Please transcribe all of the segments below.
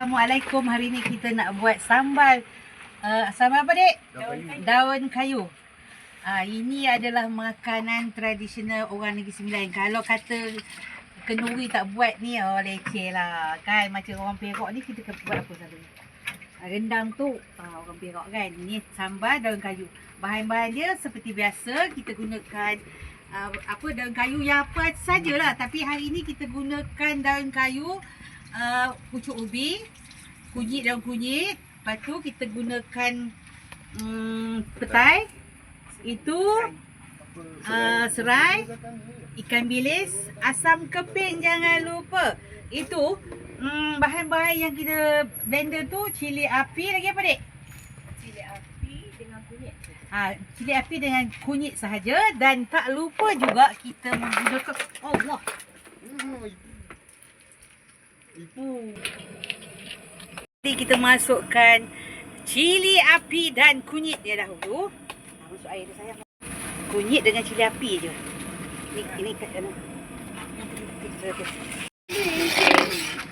Assalamualaikum. Hari ni kita nak buat sambal. Sambal apa, Dek? Daun kayu. Ini adalah makanan tradisional orang Negeri Sembilan. Kalau kata kenduri tak buat ni, leceh lah. Kan macam orang Perak ni kita buat apa selalu? Rendang tu orang Perak kan. Ni sambal daun kayu. Bahan-bahan dia seperti biasa kita gunakan daun kayu yang apa sajalah. Tapi hari ni kita gunakan daun kayu, pucuk ubi, kunyit daun kunyit. Lepas tu kita gunakan petai. Itu serai, ikan bilis, asam keping jangan lupa. Itu bahan-bahan yang kita blender tu, cili api lagi apa, Dek? Cili api dengan kunyit. Cili api dengan kunyit sahaja. Dan tak lupa juga kita menggunakan Allah. Jadi kita masukkan cili api dan kunyit dia dahulu. Masuk air dia sayang. Kunyit dengan cili api je. Ini kat dalam.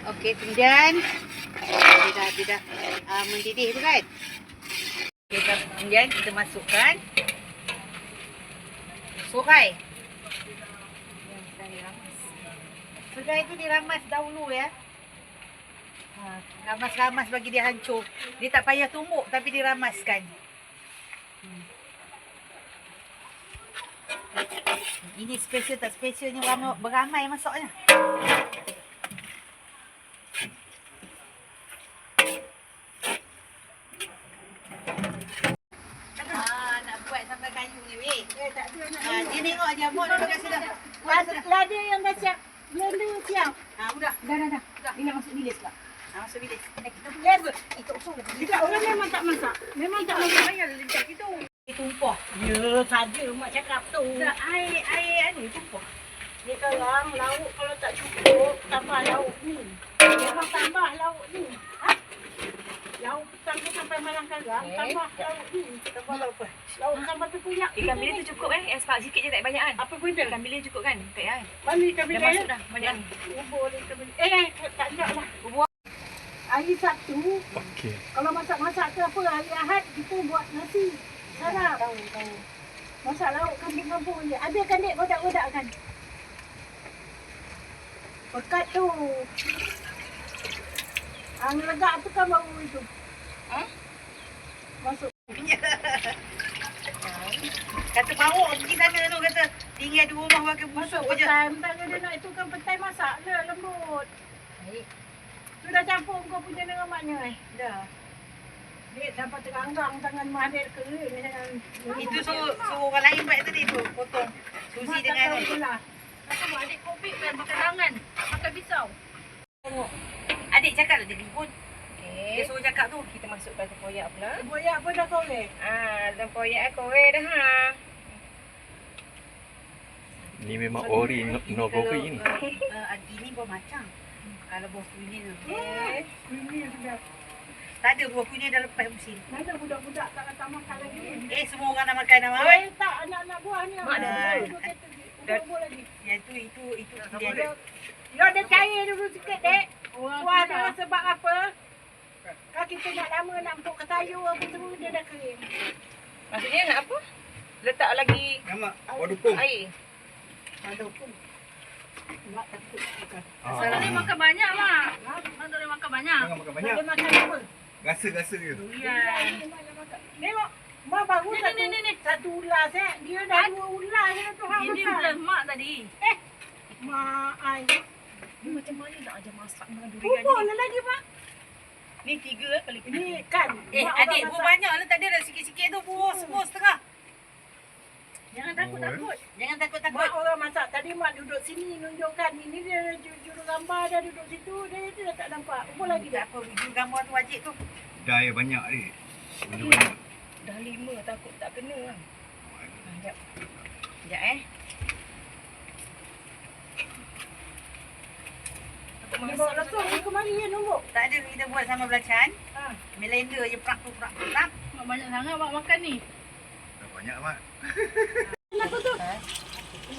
Okey, kemudian dia dah mendidih tu kan. Okay, kemudian kita masukkan serai. Serai tu diramas dahulu ya. Ramas-ramas bagi dia hancur. Dia tak payah tumbuk tapi diramaskan. Ini special tak specialnya beramai masaknya. Nak buat sambal kayu ni weh. Tak ada nak. Dia tengok jamur dah kat sudah. Lada yang dah siap. Blender siap. Udah. Dah. Ini masuk bilis pula. Masuk bilis. Kita Yes. Itu usul. Tidak, orang memang tak masak. Memang tak masak. Ayah lencak gitu. Tumpah. Ya, saja mak cakap tu. Tak air tumpah. Dia sekarang lauk kalau tak cukup, tambah lauk ni. Memang tambah lauk ni. Lauk sampai malang karam, tambah lauk ni. Tambah apa? Lauk sambal tempoyak. Ikan bilis tu cukup yang sepak sikit je tak banyak kan? Apa benda? Ikan bilis cukup kan? Tak payah kan? Mana ikan Dah bilis? masuk dah banyak ni. Bubur ikan bilis. Tak nak lah. Hari Sabtu, kalau masak-masak ke apa, hari Ahad kita buat nasi. Sarap. Tahu. Masak lauk kampung-kampung je. Ada kan, Dek, godak-godak kan? Pekat tu. Ngelegak tu kan bau itu. Masuk. Kata bawa pergi sana tu kata tinggal di rumah pakai busuk je. Petai dia nak itu kan petai masak je lembut. Baik. Tu dah campur kau punya dengan maknya Dah. Dek dapat teranggang tangan Mahathir ke Itu suruh orang lain buat tadi tu potong. Susi dengan lah. Apa buat adik kopi pakai tangan? Pakai pisau. Tengok. adik cakap lah dia pun. Dia Okey. suruh cakap tu. Kita masukkan tempoyak pula. Boyak pun dah korek. Tempoyak korek dah ha. Ni memang ori no kopi ni. Ini buah macam. Kalau buah kunyit tu. Ini sudah. Tak ada buah kunyit dah lepas musim. Mana budak-budak tak datang makan lagi. Semua orang nak makan dah makan. Tak, anak-anak buah ni. Mak dah Buah lagi. Yang itu dia. Dia ada cair dulu sikit, Dek. Buah tu sebab apa? Kalau kita nak lama nak empuk ke sayur apa semua, dia dah kering. Maksudnya nak apa? Letak lagi Nama wadukung. air. Ada pun. Mak takut makan. Tak boleh makan banyak mak. Tak boleh makan banyak. Jangan makan banyak. Dia makan apa? Rasa-rasa je. Tengok. Mak baru Ni. satu ulas Dia dah dua ulas tu hang Ini makan. ulas mak tadi. Mak ai. Ni macam mana nak ajar masak dengan durian Bubur ni? lah lagi, Mak. Ni 3 kali. Ni kan. mak Adik orang buah masak. banyak lah. Tak ada dah sikit-sikit tu. Buah setengah. Jangan takut-takut. Jangan takut-takut. Mak orang masak. Tadi mak duduk sini nunjukkan. Ini dia juru gambar dah duduk situ. Dia dah tak nampak. Bubur lagi Tak dah. apa. Video gambar tu wajib tu. Dah air banyak ni. Banyak. Dah 5 takut tak kena kan. Sekejap. Sekejap Dia bawa langsung ni kemari ya nombok. Tak ada kita buat sambal belacan. Ha. Blender je prak. Mak banyak sangat mak makan ni. Dah banyak mak. Kenapa tu?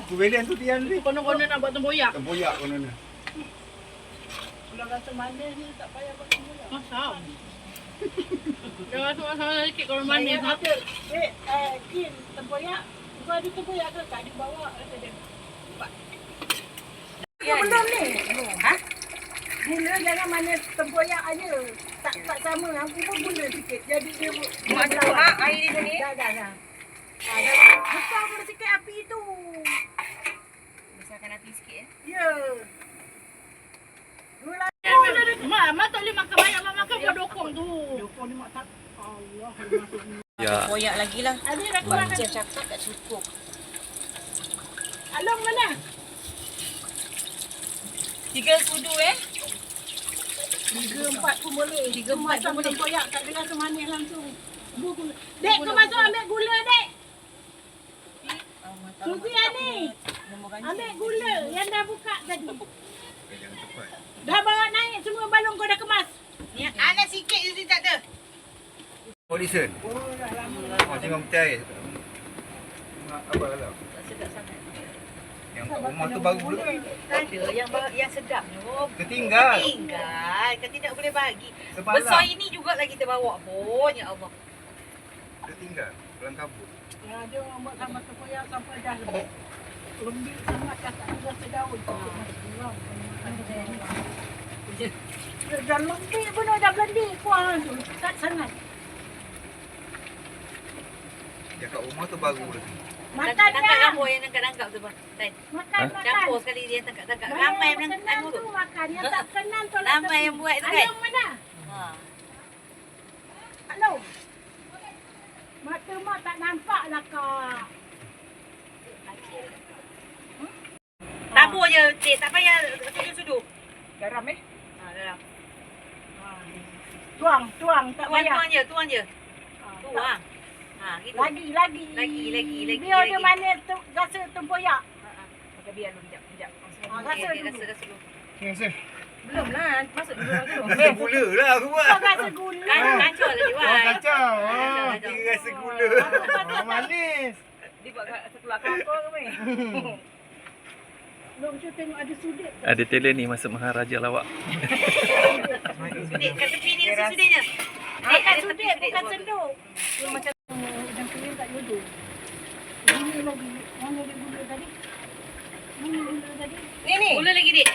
Kubelian tu tian ni. Konon-konon nak buat tempoyak. Tempoyak konon ni. Kalau rasa manis ni tak payah pakai gula. Masam. Jangan rasa-rasa sikit kalau manis. Ada. Kin, tempoyak. Kau ada tempoyak ke? Tak ada bawa. Kata dia. Belum ni. Ha? Gula jangan manis tempoyak aja. Tak sama. Aku pun gula sikit. Jadi dia Mak ada air di sini. Dah. Besar pun sikit api tu. Besarkan api sikit Ya. Gula. Mak tak boleh makan banyak. Mak makan buah dokong tu. Dokong ni mak tak. Allah. Ya. Koyak lagi lah. Ada dah kurang. Chef cakap tak cukup. Along mana? 3 kudu 3-4 pun boleh. 3-4 pun boleh. Tempoyak tak ada rasa manis langsung. Dek, kau masuk ambil gula, Dek. Sufian ni. Ambil gula yang dah buka tadi. Jangan cepat. Dah bawa naik semua balon kau dah kemas. Ni ada sikit je tak ada. Oh, listen. Oh, dah lama. Oh, jangan percaya. Apa lah? Tak sedap sangat. Yang kat rumah tu baru pula. Tak ada yang sedap ni. Oh, Tertinggal. tinggal. Kan tidak boleh bagi. Semalam. Besar ini juga lagi kita bawa pun. Ya Allah. Tertinggal. Dalam kabut. Ya, dia orang buat sama tempoyak sampai dah lembut. Lembut sangat dah tak ada rasa daun. Dah lembut pun dah blending. Kuah tu. Tak sangat. Yang kat rumah tu baru lagi. Makan Tangkap dah. campur yang tangkap tu bang. Makan. Campur sekali dia tangkap. Ramai yang kenal anu tu tu. makan. Yang tak kenal tolak Ramai tepi. yang buat tu kan. Along mana? Ha. Along. Mata mak tak nampak lah kak. Tabur je, Cik. Tak payah sudu-sudu. Garam Ha, dalam. Tuang. Tak payah. Tuang je. Ah, Tuang. Ha, gitu. Lagi. Lagi. Biar dia manis tu rasa tempoyak. Maka biar dulu kejap. Rasa Okey, dulu. rasa dulu. Belum lah. Masuk dulu orang tu. Rasa gula lah aku buat. Kau rasa gula. Kacau lah dia buat. Kacau. Dia rasa gula. Manis. Dia buat satu lakar kau ke ni? Long tu tengok ada sudut. Ada talent ni masuk Maharaja lawak. Sudik, kat tepi ni rasa sudiknya. Makan sudut bukan senduk. Macam udang kering tak jodoh. Gula lagi. Mana dia gula tadi? Ni. Gula lagi, Dik.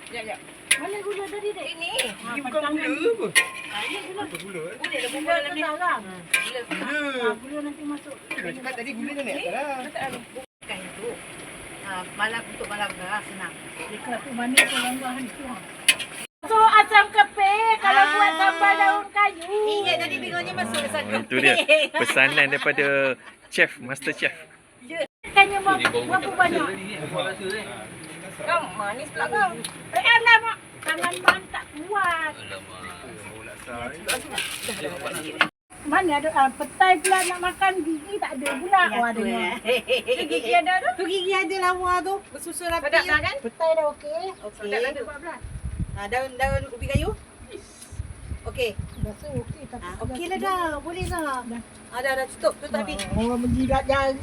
Sekejap. Mana gula tadi dek? Ini. Ini bukan gula apa? Ini gula. Apa gula eh? Gula dah Gula bubur dalam ni. sekarang. Gula. Gula nanti masuk. Dia cakap tadi gula ni nak lah. Bukan itu. Ha, malam untuk malam dah senang. Dekat tu mana pelanggahan tu. So asam kepe kalau buat sambal daun kayu. Ingat tadi bingungnya masuk ke sana. Itu dia pesanan daripada chef, master chef. Tanya berapa banyak? Kau manis pula kau. Alamak. Tangan mak tak kuat. Mana ada petai pula nak makan gigi tak ada pula. Oh ada ni. Gigi ada tu? Tu gigi ada lawa tu. Bersusun rapi. Sedap dah kan? Petai dah okey. Sedap dah tu. Ha, daun ubi kayu. Okey. Rasa okey tak. Okey lah dah. Boleh dah. Dah. Ha, dah tutup. Tutup api. Orang menjilat jari.